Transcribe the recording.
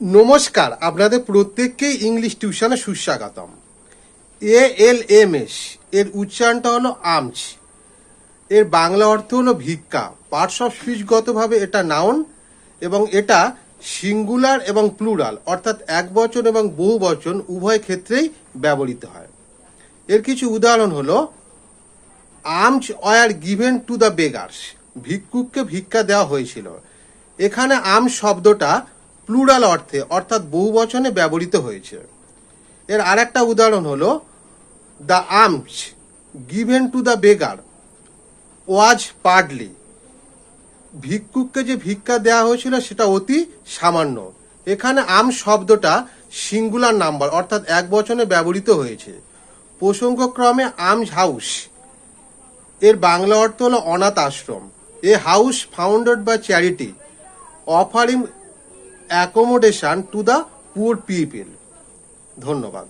নমস্কার, আপনাদের প্রত্যেককেই ইংলিশ টিউশনে সুস্বাগতম। ALMS এর উচ্চারণটা হলো আমচ। এর বাংলা অর্থ হলো ভিক্ষা। পার্টস অফ স্পিচগতভাবে এটা নাউন এবং এটা সিঙ্গুলার এবং প্লুরাল অর্থাৎ একবচন এবং বহুবচন উভয় ক্ষেত্রেই ব্যবহৃত হয়। এর কিছু উদাহরণ হলো alms were given to the beggars, ভিক্ষুককে ভিক্ষা দেওয়া হয়েছিল। এখানে আম শব্দটা প্লুরাল অর্থে অর্থাৎ বহুবচনে ব্যবহৃত হয়েছে। এর আরেকটা উদাহরণ হলো the alms given to the beggar was partly, ভিক্ষুককে যে ভিক্ষা দেওয়া হয়েছিল সেটা অতি সামান্য। এখানে আম শব্দটা সিঙ্গুলার নাম্বার অর্থাৎ এক বচনে ব্যবহৃত হয়েছে। প্রসঙ্গক্রমে আমজ হাউস এর বাংলা অর্থ হলো অনাথ আশ্রম। A house founded by charity offering accommodation to the poor people. ধন্যবাদ।